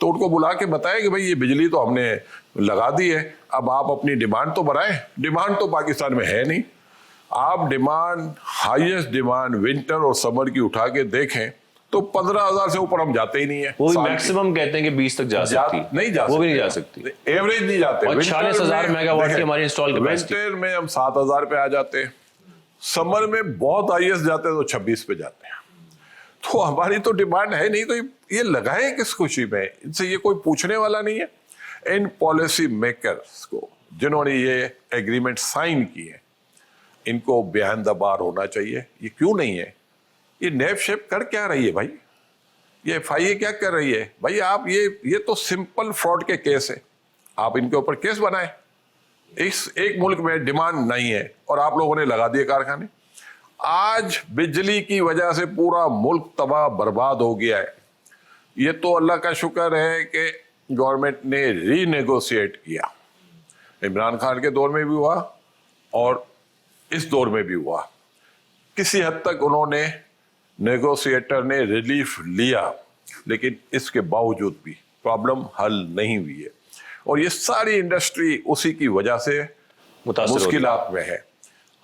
تو ان کو بلا کے بتائیں کہ بھائی یہ بجلی تو ہم نے لگا دی ہے, اب آپ اپنی ڈیمانڈ تو بڑھائیں. ڈیمانڈ تو پاکستان میں ہے نہیں. آپ ڈیمانڈ, ہائیسٹ ڈیمانڈ ونٹر اور سمر کی اٹھا کے دیکھیں تو 15,000 سے اوپر ہم جاتے ہی نہیں ہیں. وہ بھی میکسیمم کہتے ہیں کہ 20 تک جا سکتی ہے, نہیں جا وہ بھی سکتی, نہیں جا سکتی. ایوریج نہیں جاتے. اور 46,000 میگا واٹ کی ہماری انسٹال کیپیسٹی. ونٹر میں ہم 7,000 پہ آ جاتے ہیں, سمر میں بہت ہائیسٹ جاتے ہیں تو 26 پہ جاتے ہیں. تو ہماری تو ڈیمانڈ ہے نہیں, تو یہ لگائیں کس خوشی میں؟ ان سے یہ کوئی پوچھنے والا نہیں ہے. ان پالیسی میکرز کو جنہوں نے یہ ایگریمنٹ سائن کی ہے, ان کو بیہائنڈ دا بار ہونا چاہیے. یہ کیوں نہیں ہے؟ یہ نیب شیپ کر کیا رہی ہے بھائی؟ یہ ایف آئی اے کیا کر رہی ہے بھائی؟ آپ یہ تو سمپل فراڈ کے کیس ہے, آپ ان کے اوپر کیس بنائیں. ایک ملک میں ڈیمانڈ نہیں ہے اور آپ لوگوں نے لگا دیے کارخانے. آج بجلی کی وجہ سے پورا ملک تباہ برباد ہو گیا ہے. یہ تو اللہ کا شکر ہے کہ گورنمنٹ نے ری نیگوشیٹ کیا. عمران خان کے دور میں بھی ہوا اور اس دور میں بھی ہوا. کسی حد تک انہوں نے, نیگوشیٹر نے ریلیف لیا, لیکن اس کے باوجود بھی پرابلم حل نہیں ہوئی ہے. اور یہ ساری انڈسٹری اسی کی وجہ سے مشکلات میں ہے.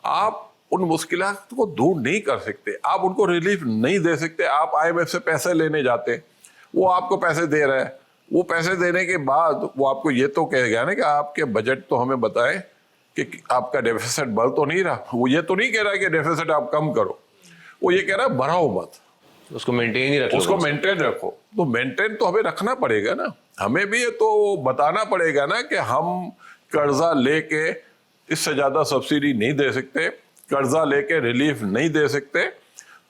آپ ان مشکلات کو دور نہیں کر سکتے, آپ ان کو ریلیف نہیں دے سکتے. آپ آئی ایم ایف سے پیسے لینے جاتے, وہ آپ کو پیسے دے رہے ہیں, وہ پیسے دینے کے بعد وہ آپ کو یہ تو کہے گا نا کہ آپ کے بجٹ تو ہمیں بتائیں کہ آپ کا ڈیفیسٹ بڑھ تو نہیں رہا. وہ یہ تو نہیں کہہ رہا کہ ڈیفیسٹ آپ کم کرو, وہ یہ کہہ رہا ہے بڑھاؤ مت, اس کو مینٹین ہی رکھو, اس کو مینٹین رکھو. تو مینٹین تو ہمیں رکھنا پڑے گا نا, ہمیں بھی یہ تو بتانا پڑے گا نا کہ ہم قرضہ لے کے اس سے زیادہ سبسڈی نہیں دے سکتے, قرضہ لے کے ریلیف نہیں دے سکتے.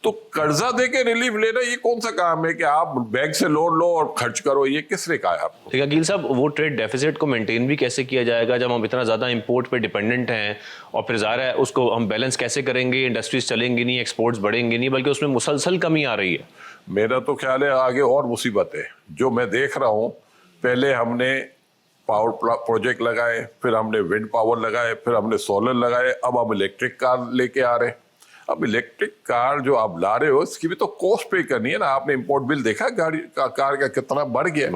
تو قرضہ دے کے ریلیف لینا یہ کون سا کام ہے کہ آپ بینک سے لون لو اور خرچ کرو؟ یہ کس نے کہا ہے آپ کو؟ ٹھیک ہے عقیل صاحب, وہ ٹریڈ ڈیفیسٹ کو مینٹین بھی کیسے کیا جائے گا جب ہم اتنا زیادہ امپورٹ پہ ڈیپینڈنٹ ہیں, اور پھر ظاہر ہے اس کو ہم بیلنس کیسے کریں گے؟ انڈسٹریز چلیں گی نہیں, ایکسپورٹس بڑھیں گی نہیں, بلکہ اس میں مسلسل کمی آ رہی ہے. میرا تو خیال ہے آگے اور مصیبت ہے جو میں دیکھ رہا ہوں. پہلے ہم نے پاور پروجیکٹ لگائے, پھر ہم نے ونڈ پاور لگائے, پھر ہم نے سولر لگائے, اب ہم الیکٹرک کار لے کے آ رہے ہیں. اب الیکٹرک کار جو آپ لا رہے ہو اس کی بھی تو کاسٹ پے کرنی ہے نا. آپ نے امپورٹ بل دیکھا گاڑی کا, کار کا کتنا بڑھ گیا.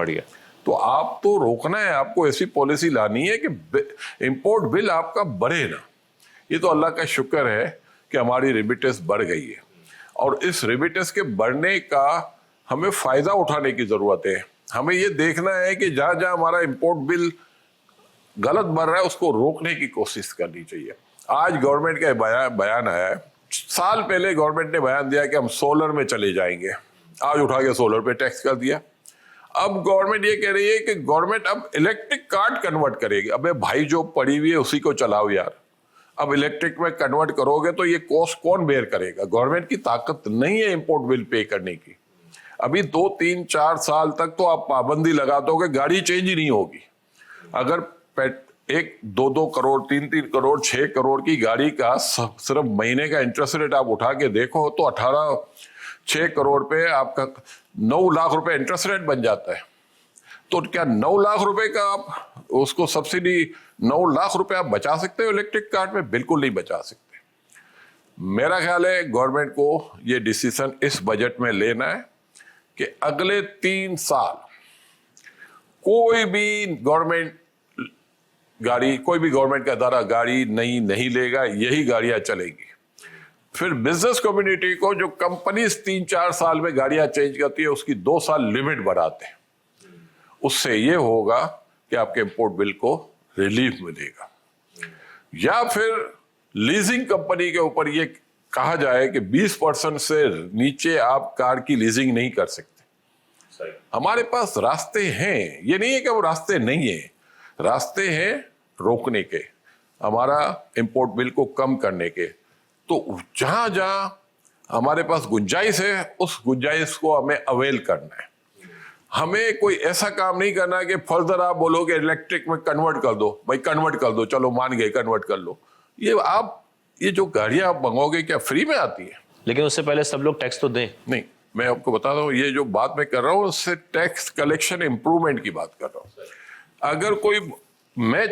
تو آپ تو روکنا ہے, آپ کو ایسی پالیسی لانی ہے کہ امپورٹ بل آپ کا بڑھے نا. یہ تو اللہ کا شکر ہے کہ ہماری ریمیٹنس بڑھ گئی ہے, اور اس ریمیٹنس کے بڑھنے کا ہمیں فائدہ اٹھانے کی ضرورت ہے. ہمیں یہ دیکھنا ہے کہ جہاں جہاں ہمارا امپورٹ بل غلط بڑھ رہا ہے اس کو روکنے کی کوشش کرنی چاہیے. آج گورنمنٹ کا بیان آیا ہے, سال پہلے گورنمنٹ نے بیان دیا کہ ہم سولر میں چلے جائیں گے, آج اٹھا کے سولر پہ ٹیکس کر دیا. اب گورنمنٹ یہ کہہ رہی ہے کہ گورنمنٹ اب الیکٹرک کارڈ کنورٹ کرے گی. ابے بھائی جو پڑی ہوئی ہے اسی کو چلاؤ یار. اب الیکٹرک میں کنورٹ کرو گے تو یہ کاسٹ کون بیئر کرے گا؟ گورنمنٹ کی طاقت نہیں ہے امپورٹ بل پے کرنے کی. ابھی 2 3 4 سال تک تو آپ پابندی لگا دو کہ گاڑی چینج ہی نہیں ہوگی. اگر 1-2 کروڑ 3-3 کروڑ 6 کروڑ کی گاڑی کا صرف مہینے کا انٹرسٹ ریٹ آپ اٹھا کے دیکھو تو 6 کروڑ پہ آپ کا 9 لاکھ روپے انٹرسٹ ریٹ بن جاتا ہے. تو کیا 9 لاکھ روپے کا آپ اس کو سبسڈی 9 لاکھ روپے آپ بچا سکتے ہو الیکٹرک کارڈ میں؟ بالکل نہیں بچا سکتے. میرا خیال ہے گورنمنٹ کو یہ ڈیسیزن اس بجٹ میں لینا ہے کہ اگلے 3 سال کوئی بھی گورنمنٹ گاڑی, کوئی بھی گورنمنٹ کا ادارہ گاڑی نہیں لے گا, یہی گاڑیاں چلیں گی. پھر بزنس کمیونٹی کو جو کمپنیز 3-4 سال میں گاڑیاں چینج کرتی ہے اس کی 2 سال لمٹ بڑھاتے ہیں. اس سے یہ ہوگا کہ آپ کے امپورٹ بل کو ریلیف ملے گا. یا پھر لیزنگ کمپنی کے اوپر یہ کہا جائے کہ 20% سے نیچے آپ کار کی لیزنگ نہیں کر سکتے. ہمارے پاس راستے ہیں, یہ نہیں ہے کہ وہ راستے نہیں ہیں, راستے ہیں روکنے کے, ہمارا امپورٹ بل کو کم کرنے کے. تو جہاں جہاں ہمارے پاس گنجائش ہے اس گنجائش کو ہمیں اویل کرنا ہے. ہمیں کوئی ایسا کام نہیں کرنا کہ فردر آپ بولو کہ الیکٹرک میں کنورٹ کر دو. بھائی کنورٹ کر دو, چلو مان گئے کنورٹ کر لو. یہ جو گاڑیاں آپ منگاؤ گے کیا فری میں آتی ہیں؟ لیکن اس سے پہلے سب لوگ ٹیکس تو دیں. نہیں, میں آپ کو بتا رہا ہوں, یہ جو بات میں کر رہا ہوں اس سے ٹیکس کلیکشن امپروومنٹ کی بات کر رہا ہوں. اگر کوئی, میں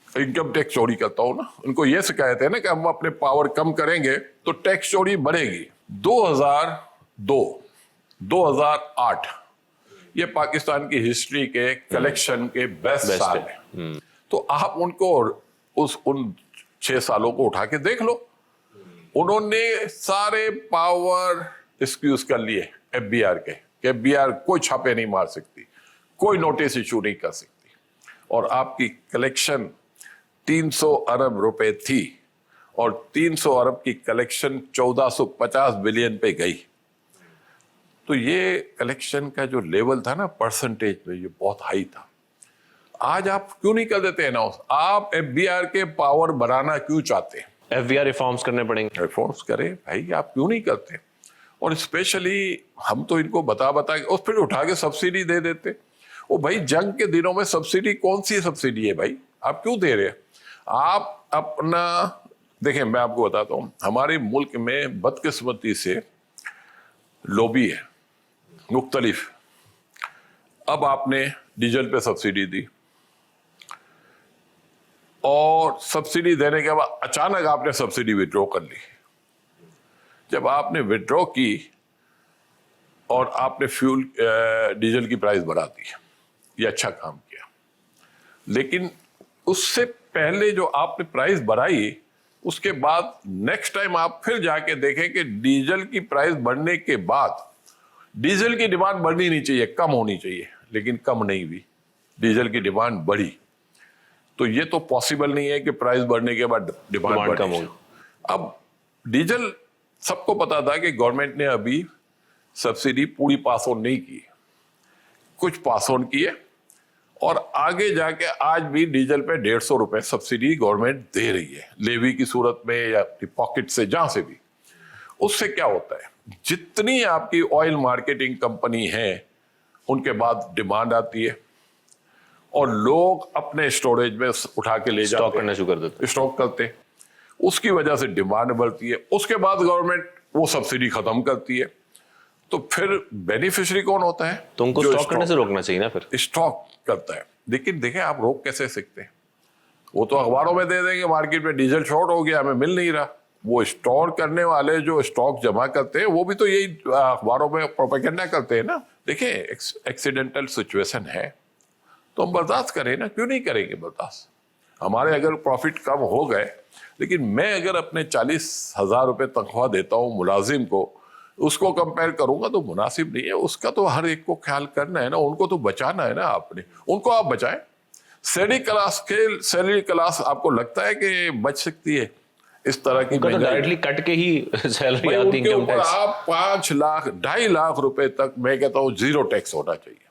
انکم ٹیکس چوری کرتا ہوں نا, ان کو یہ شکایت ہے نا کہ ہم اپنے پاور کم کریں گے تو ٹیکس چوری بڑھے گی. 2002 2008 یہ پاکستان کی ہسٹری کے کلیکشن کے بیسٹ سال ہیں. تو آپ ان کو ان 6 سالوں کو اٹھا کے دیکھ لو. انہوں نے سارے پاور ایکسکیوز کر لیے ایف بی آر کے, کہ ایف بی آر کوئی چھاپے نہیں مار سکتی, کوئی نوٹس ایشو نہیں کر سکتی. اور آپ کی کلیکشن 300 ارب روپے تھی, اور 300 ارب کی کلیکشن 1450 بلین پہ گئی. تو یہ کلیکشن کا جو لیول تھا نا پرسنٹیج میں, یہ بہت ہائی تھا. آج آپ کیوں نہیں کر دیتے اناؤنس؟ آپ ایف بی آر کے پاور بڑھانا کیوں چاہتے ہیں؟ ایف بی آر ریفارمز کرنے پڑیں گے. ریفارمز کریں بھائی, آپ کیوں نہیں کرتے؟ اور اسپیشلی ہم تو ان کو بتا کے اور پھر اٹھا کے سبسڈی دے دیتے. وہ بھائی جنگ کے دنوں میں سبسڈی کون سی سبسڈی ہے بھائی؟ آپ کیوں دے رہے ہیں؟ آپ اپنا دیکھیں, میں آپ کو بتاتا ہوں, ہمارے ملک میں بدقسمتی سے لوبی ہے مختلف. اب آپ نے ڈیزل پہ سبسڈی دی, اور سبسڈی دینے کے بعد اچانک آپ نے سبسڈی وڈرا کر لی. جب آپ نے وڈرا کی اور آپ نے فیول ڈیزل کی پرائس بڑھا دی, یہ اچھا کام کیا. لیکن اس سے پہلے جو آپ نے پرائس بڑھائی, اس کے بعد نیکسٹ ٹائم آپ پھر جا کے دیکھیں کہ ڈیزل کی پرائس بڑھنے کے بعد ڈیزل کی ڈیمانڈ بڑھنی نہیں چاہیے, کم ہونی چاہیے, لیکن کم نہیں ہوئی, ڈیزل کی ڈیمانڈ بڑھی. تو یہ تو پاسبل نہیں ہے کہ پرائس بڑھنے کے بعد ڈیمانڈ کم ہوگی. اب ڈیزل سب کو پتا تھا کہ گورنمنٹ نے ابھی سبسڈی پوری پاس آن نہیں کی, کچھ پاس آن کیے, اور آگے جا کے آج بھی ڈیزل پہ 150 روپے سبسڈی گورنمنٹ دے رہی ہے, لیوی کی صورت میں یا اپنی پاکٹ سے, جہاں سے بھی. اس سے کیا ہوتا ہے, جتنی آپ کی آئل مارکیٹنگ کمپنی ہیں ان کے بعد ڈیمانڈ آتی ہے, اور لوگ اپنے اسٹوریج میں اٹھا کے لے جاتے ہیں, اسٹاک کرنا شروع کر دیتے, اسٹاک کرتے ہیں. اس کی وجہ سے ڈیمانڈ بڑھتی ہے. اس کے بعد گورنمنٹ وہ سبسڈی ختم کرتی ہے. تو پھر بینیفیشری کون ہوتا ہے؟ تو ان کو اسٹاک کرنے سے روکنا چاہیے نا. پھر اسٹاک کرتا ہے. لیکن دیکھیں آپ روک کیسے سکتے ہیں؟ وہ تو اخباروں میں دے دیں گے مارکیٹ میں ڈیزل شارٹ ہو گیا, ہمیں مل نہیں رہا. وہ اسٹور کرنے والے جو اسٹاک جمع کرتے ہیں وہ بھی تو یہی اخباروں میں پروپیگنڈا کرتے ہیں نا. دیکھیں ایکسیڈنٹل سچویشن ہے تو ہم برداشت کریں نا, کیوں نہیں کریں گے برداشت؟ ہمارے اگر پروفٹ کم ہو گئے, لیکن میں اگر اپنے 40,000 روپے تنخواہ دیتا ہوں ملازم کو, اس کو کمپیئر کروں گا تو مناسب نہیں ہے. اس کا تو ہر ایک کو خیال کرنا ہے نا, ان کو تو بچانا ہے نا. آپ نے ان کو آپ بچائیں. سیلری کلاس آپ کو لگتا ہے کہ بچ سکتی ہے اس طرح کی؟ ڈائریکٹلی کٹ کے ہی سیلری آتی ہے. آپ 5 لاکھ 2.5 لاکھ روپے تک میں کہتا ہوں 0 ٹیکس ہونا چاہیے.